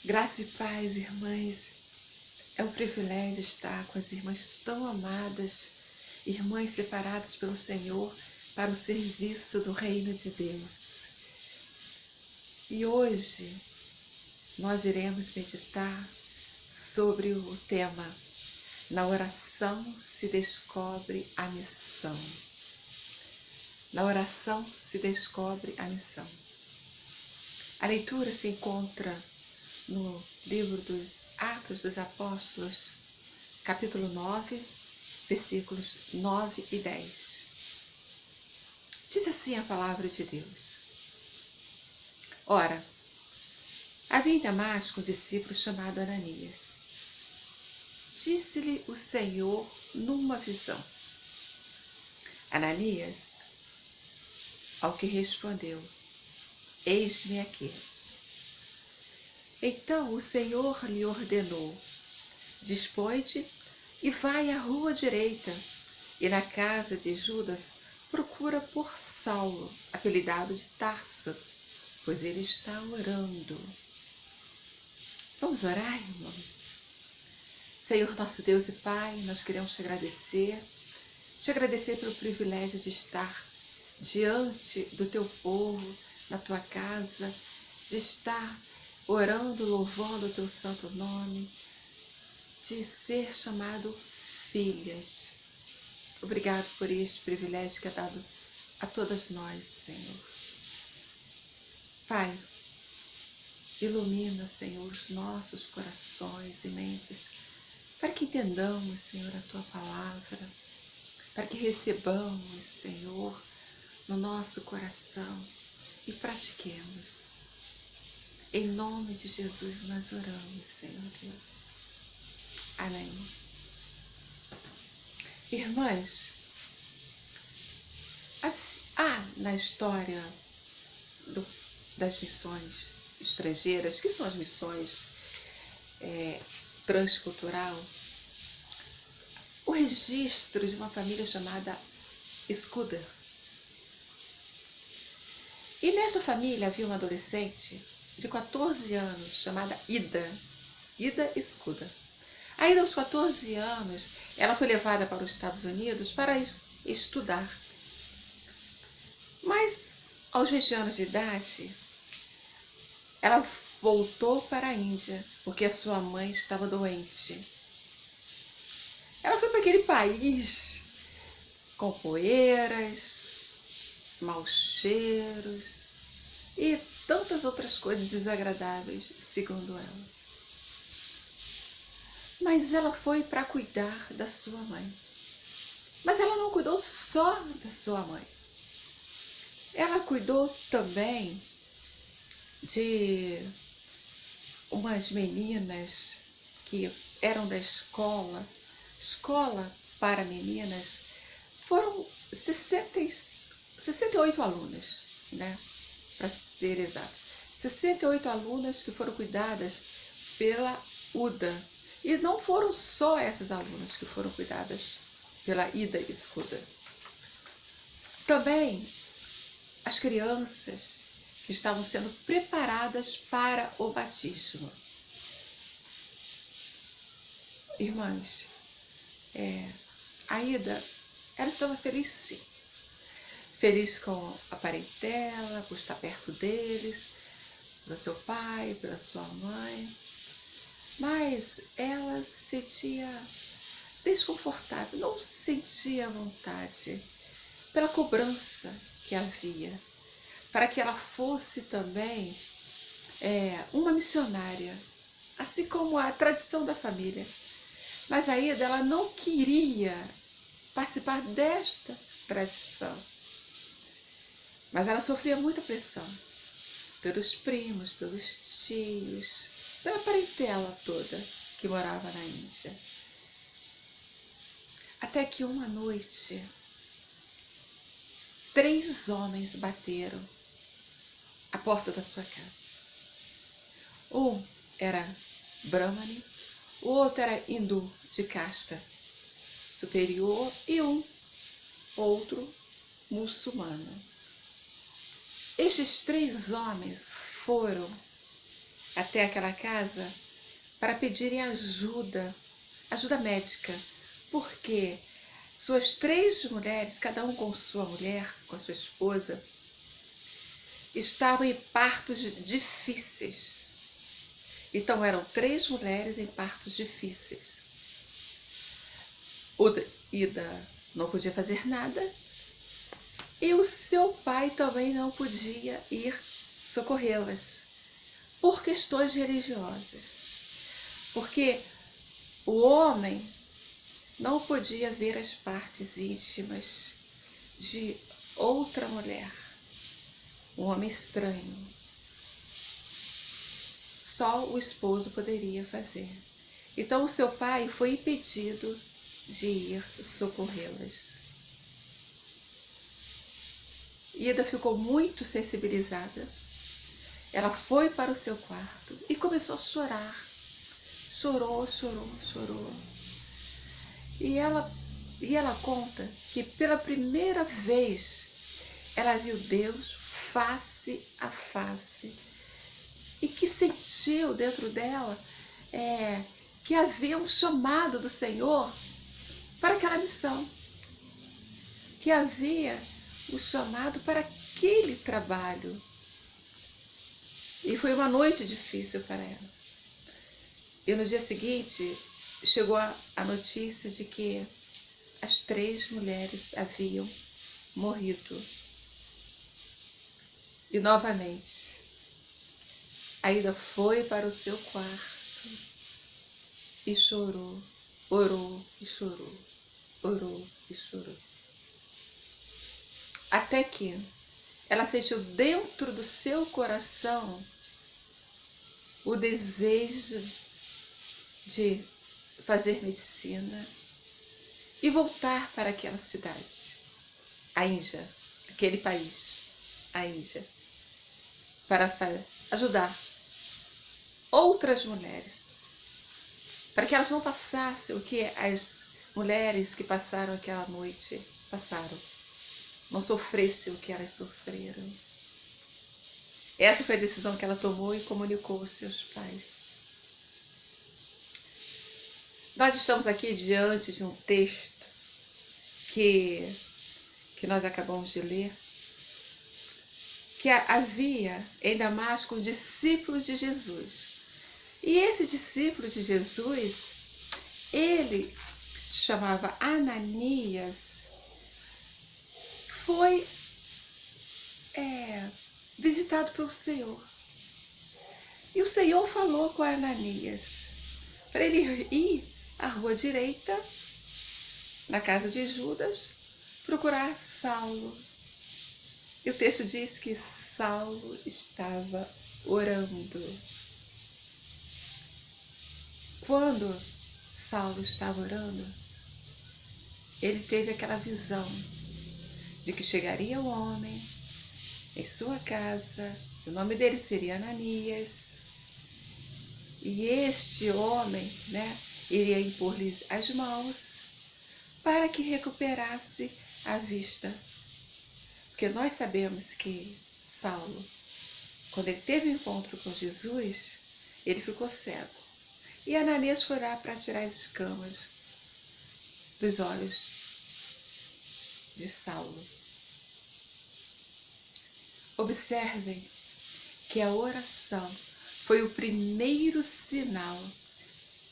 Graça e paz, irmãs. É um privilégio estar com as irmãs tão amadas, irmãs separadas pelo Senhor para o serviço do reino de Deus. E hoje nós iremos meditar sobre o tema: na oração se descobre a missão. Na oração se descobre a missão. A leitura se encontra no livro dos Atos dos Apóstolos, capítulo 9, versículos 9 e 10. Diz assim a palavra de Deus: Ora, havia em Damasco um discípulo chamado Ananias. Disse-lhe o Senhor numa visão: Ananias, ao que respondeu: Eis-me aqui. Então o Senhor lhe ordenou: Dispõe-te e vai à rua direita, e na casa de Judas procura por Saulo, apelidado de Tarso, pois ele está orando. Vamos orar, irmãos? Senhor nosso Deus e Pai, nós queremos te agradecer pelo privilégio de estar diante do teu povo, na tua casa, de estar orando, louvando o teu santo nome, de ser chamado filhas. Obrigado por este privilégio que é dado a todas nós, Senhor. Pai, ilumina, Senhor, os nossos corações e mentes, para que entendamos, Senhor, a tua palavra, para que recebamos, Senhor, no nosso coração e pratiquemos. Em nome de Jesus nós oramos, Senhor Deus. Amém. Irmãs, na história das missões estrangeiras, que são as missões transcultural, o registro de uma família chamada Scudder. E nesta família havia uma adolescente de 14 anos, chamada Ida Scudder. Aí, aos 14 anos, ela foi levada para os Estados Unidos para estudar. Mas, aos 20 anos de idade, ela voltou para a Índia, porque a sua mãe estava doente. Ela foi para aquele país com poeiras, maus cheiros e tantas outras coisas desagradáveis, segundo ela. Mas ela foi para cuidar da sua mãe. Mas ela não cuidou só da sua mãe. Ela cuidou também de umas meninas que eram da escola para meninas. Foram 68 alunas, né? Para ser exato. 68 alunas que foram cuidadas pela UDA. E não foram só essas alunas que foram cuidadas pela Ida Scudder. Também as crianças que estavam sendo preparadas para o batismo. Irmãs, a Ida, ela estava feliz sim. Feliz com a parentela, por estar perto deles, pelo seu pai, pela sua mãe. Mas ela se sentia desconfortável, não se sentia à vontade pela cobrança que havia, para que ela fosse também uma missionária, assim como a tradição da família. Mas a Ida, ela não queria participar desta tradição. Mas ela sofria muita pressão pelos primos, pelos tios, pela parentela toda que morava na Índia. Até que uma noite, 3 homens bateram à porta da sua casa. Um era Brahmani, o outro era hindu de casta superior e outro muçulmano. Estes 3 homens foram até aquela casa para pedirem ajuda médica, porque suas 3 mulheres, cada um com sua mulher, com sua esposa, estavam em partos difíceis. Então eram 3 mulheres em partos difíceis. Ida não podia fazer nada e o seu pai também não podia ir socorrê-las por questões religiosas, porque o homem não podia ver as partes íntimas de outra mulher, um homem estranho. Só o esposo poderia fazer. Então o seu pai foi impedido de ir socorrê-las. Ida ficou muito sensibilizada. Ela foi para o seu quarto e começou a chorar. Chorou. E ela conta que pela primeira vez ela viu Deus face a face e que sentiu dentro dela que havia um chamado do Senhor para aquela missão, que havia um chamado para aquele trabalho. E foi uma noite difícil para ela. E no dia seguinte chegou a notícia de que as 3 mulheres haviam morrido. E novamente, Aida foi para o seu quarto e chorou, orou e chorou, orou e chorou. Até que ela sentiu dentro do seu coração o desejo de fazer medicina e voltar para aquela cidade, a Índia, aquele país, a Índia, para ajudar outras mulheres, para que elas não passassem o que as mulheres que passaram aquela noite passaram, não sofressem o que elas sofreram. Essa foi a decisão que ela tomou e comunicou aos seus pais. Nós estamos aqui diante de um texto que nós acabamos de ler, que havia em Damasco discípulos de Jesus. E esse discípulo de Jesus, ele que se chamava Ananias, foi visitado pelo Senhor. E o Senhor falou com Ananias para ele ir à rua direita, na casa de Judas, procurar Saulo. E o texto diz que Saulo estava orando. Quando Saulo estava orando, ele teve aquela visão de que chegaria um homem em sua casa, o nome dele seria Ananias, e este homem, iria impor-lhes as mãos para que recuperasse a vista. Porque nós sabemos que Saulo, quando ele teve um encontro com Jesus, ele ficou cego. E Ananias foi lá para tirar as escamas dos olhos de Saulo. Observem que a oração foi o primeiro sinal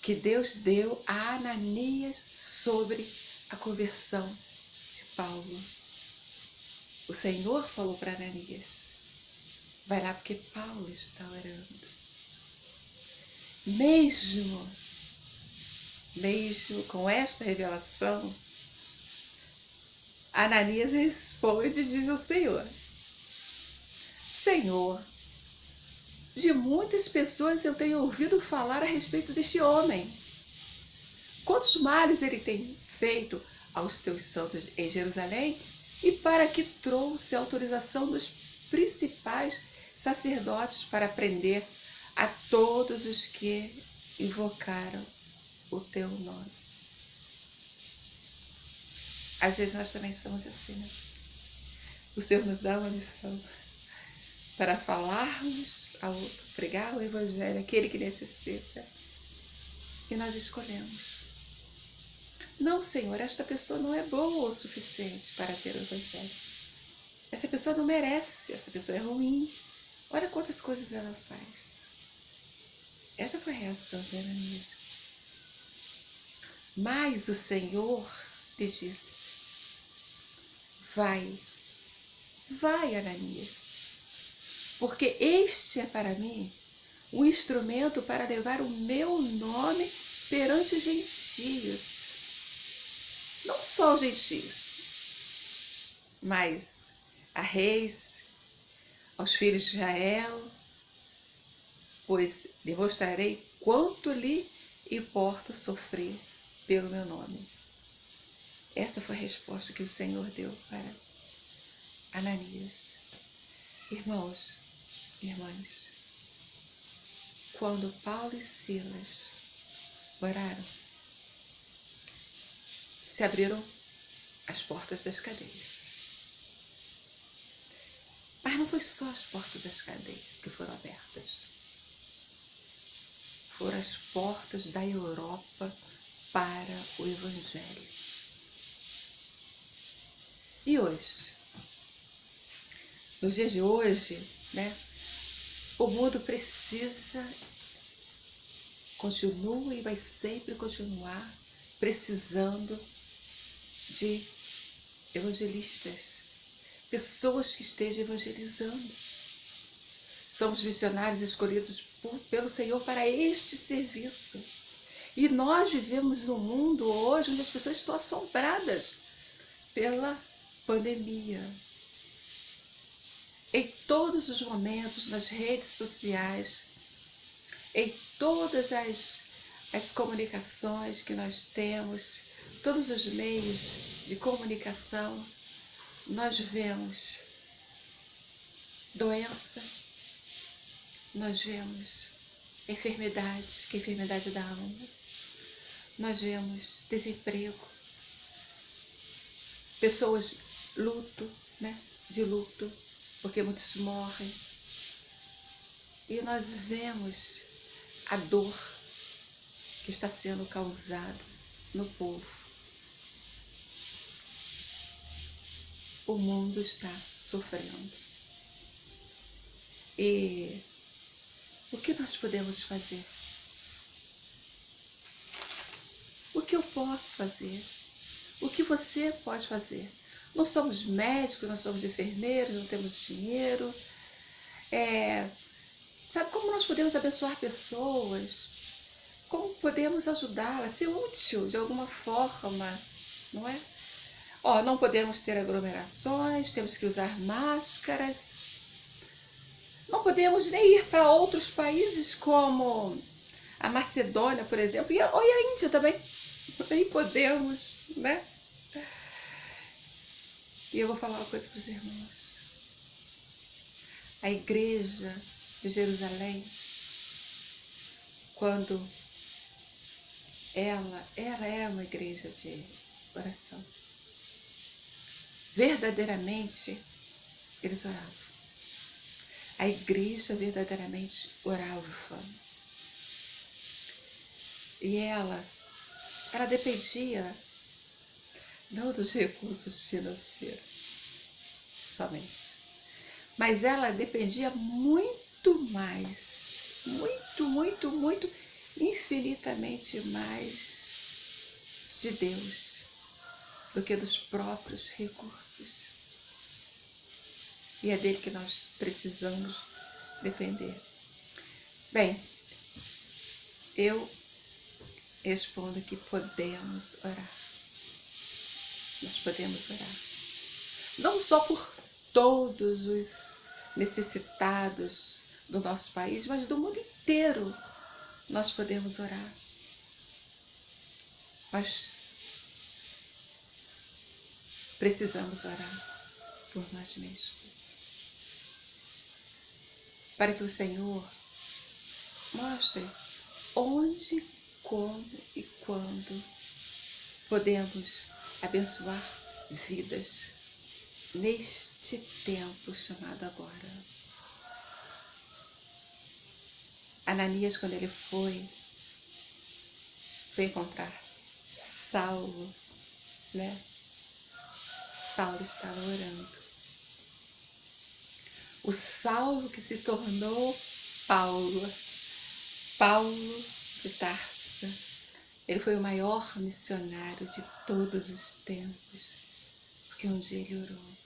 que Deus deu a Ananias sobre a conversão de Paulo. O Senhor falou para Ananias: vai lá porque Paulo está orando. Mesmo com esta revelação, Ananias responde e diz ao Senhor: Senhor, de muitas pessoas eu tenho ouvido falar a respeito deste homem. Quantos males ele tem feito aos teus santos em Jerusalém, e para que trouxe a autorização dos principais sacerdotes para prender a todos os que invocaram o teu nome. Às vezes nós também somos assim, né? O Senhor nos dá uma missão para falarmos ao outro, pregar o Evangelho, aquele que necessita. E nós escolhemos. Não, Senhor, esta pessoa não é boa o suficiente para ter o Evangelho. Essa pessoa não merece, essa pessoa é ruim. Olha quantas coisas ela faz. Essa foi a reação de Ananias. Mas o Senhor lhe disse: vai, Ananias, porque este é para mim um instrumento para levar o meu nome perante os gentios. Não só os gentios, mas a reis, aos filhos de Israel, pois lhe mostrarei quanto lhe importa sofrer pelo meu nome. Essa foi a resposta que o Senhor deu para Ananias. Irmãos, irmãs, quando Paulo e Silas oraram, se abriram as portas das cadeias. Mas não foi só as portas das cadeias que foram abertas. Foram as portas da Europa para o Evangelho. E hoje, nos dias de hoje, o mundo continua e vai sempre continuar precisando de evangelistas, pessoas que estejam evangelizando. Somos missionários escolhidos pelo Senhor para este serviço. E nós vivemos num mundo hoje onde as pessoas estão assombradas pela pandemia. Em todos os momentos, nas redes sociais, em todas as comunicações que nós temos, todos os meios de comunicação, nós vemos doença, nós vemos enfermidades, que é a enfermidade da alma, nós vemos desemprego, pessoas de luto, porque muitos morrem, e nós vemos a dor que está sendo causada no povo. O mundo está sofrendo. E o que nós podemos fazer? O que eu posso fazer? O que você pode fazer? Não somos médicos, não somos enfermeiros, não temos dinheiro. Sabe como nós podemos abençoar pessoas? Como podemos ajudá-las? Ser útil de alguma forma, não é? Não podemos ter aglomerações, temos que usar máscaras. Não podemos nem ir para outros países como a Macedônia, por exemplo, e a Índia também. Nem podemos, né? E eu vou falar uma coisa para os irmãos. A igreja de Jerusalém, quando ela é uma igreja de oração, verdadeiramente eles oravam. A igreja verdadeiramente orava. E ela dependia não dos recursos financeiros somente, mas ela dependia muito mais, muito, infinitamente mais de Deus do que dos próprios recursos. E é dele que nós precisamos depender. Bem, eu respondo que podemos orar. Nós podemos orar. Não só por todos os necessitados do nosso país, mas do mundo inteiro. Nós podemos orar. Nós precisamos orar por nós mesmos. Para que o Senhor mostre onde, como e quando podemos abençoar vidas neste tempo chamado agora. Ananias, quando ele foi encontrar Saulo, né? Saulo estava orando. O Saulo que se tornou Paulo de Tarso. Ele foi o maior missionário de todos os tempos, porque um dia ele orou.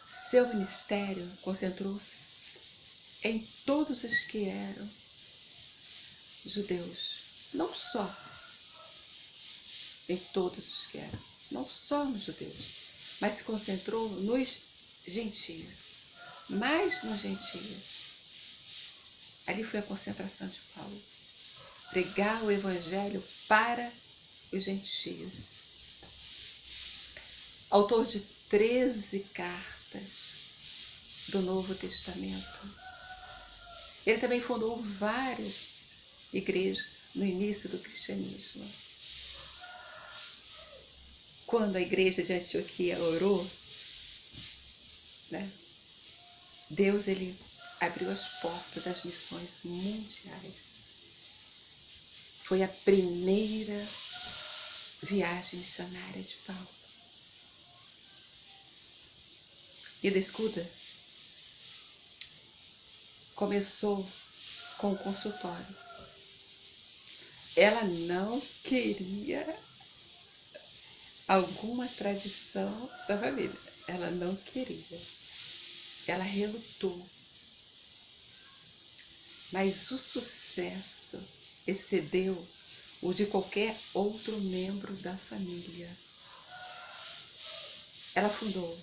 Seu ministério concentrou-se em todos os que eram judeus, não só em todos os que eram, não só nos judeus, mas se concentrou nos gentios, mais nos gentios. Ali foi a concentração de Paulo. Pregar o evangelho para os gentios. Autor de 13 cartas do Novo Testamento. Ele também fundou várias igrejas no início do cristianismo. Quando a igreja de Antioquia orou, né, Deus ele abriu as portas das missões mundiais. Foi a primeira viagem missionária de Paulo. E da escuda começou com o consultório. Ela não queria alguma tradição da família. Ela não queria. Ela relutou. Mas o sucesso excedeu o de qualquer outro membro da família. Ela fundou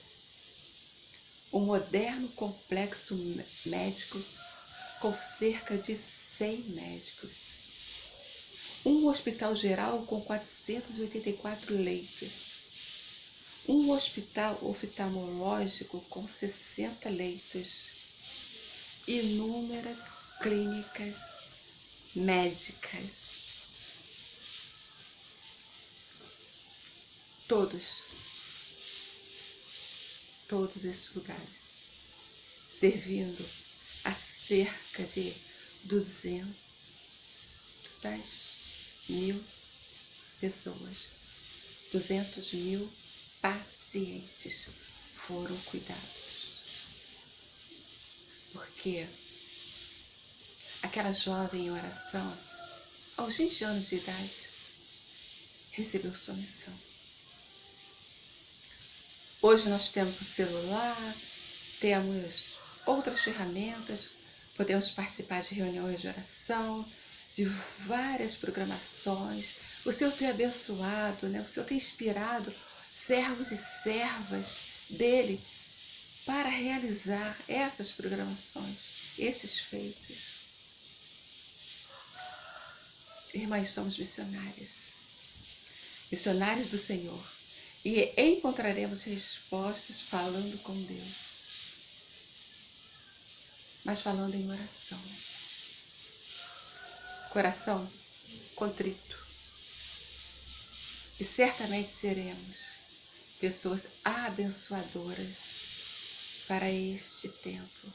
um moderno complexo médico com cerca de 100 médicos. Um hospital geral com 484 leitos. Um hospital oftalmológico com 60 leitos. Inúmeras clínicas médicas. Todos esses lugares, servindo a cerca de 200.000 pessoas. 200.000 pacientes foram cuidados. Porque aquela jovem em oração, aos 20 anos de idade, recebeu sua missão. Hoje nós temos o celular, temos outras ferramentas, podemos participar de reuniões de oração, de várias programações. O Senhor tem abençoado, né? O Senhor tem inspirado servos e servas dele para realizar essas programações, esses feitos. Irmãs, somos missionários do Senhor. E encontraremos respostas falando com Deus, mas falando em oração. Coração contrito. E certamente seremos pessoas abençoadoras para este tempo.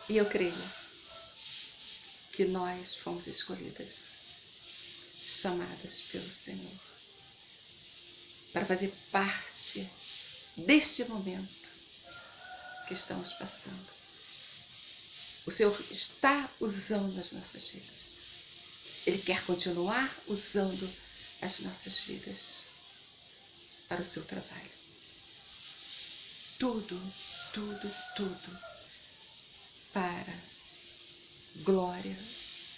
E eu creio que nós fomos escolhidas, chamadas pelo Senhor, para fazer parte deste momento que estamos passando. O Senhor está usando as nossas vidas. Ele quer continuar usando as nossas vidas para o seu trabalho. Tudo para glória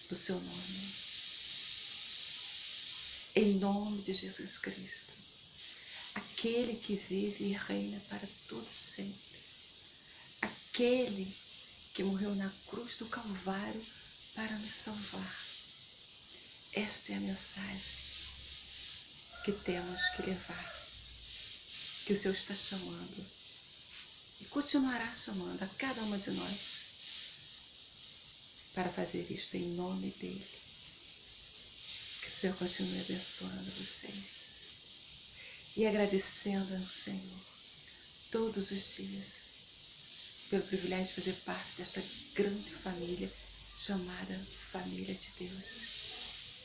do seu nome. Em nome de Jesus Cristo, aquele que vive e reina para todo sempre, aquele que morreu na cruz do Calvário para nos salvar. Esta é a mensagem que temos que levar, que o Senhor está chamando e continuará chamando a cada uma de nós para fazer isto em nome dele. Que o Senhor continue abençoando vocês e agradecendo ao Senhor todos os dias pelo privilégio de fazer parte desta grande família chamada Família de Deus.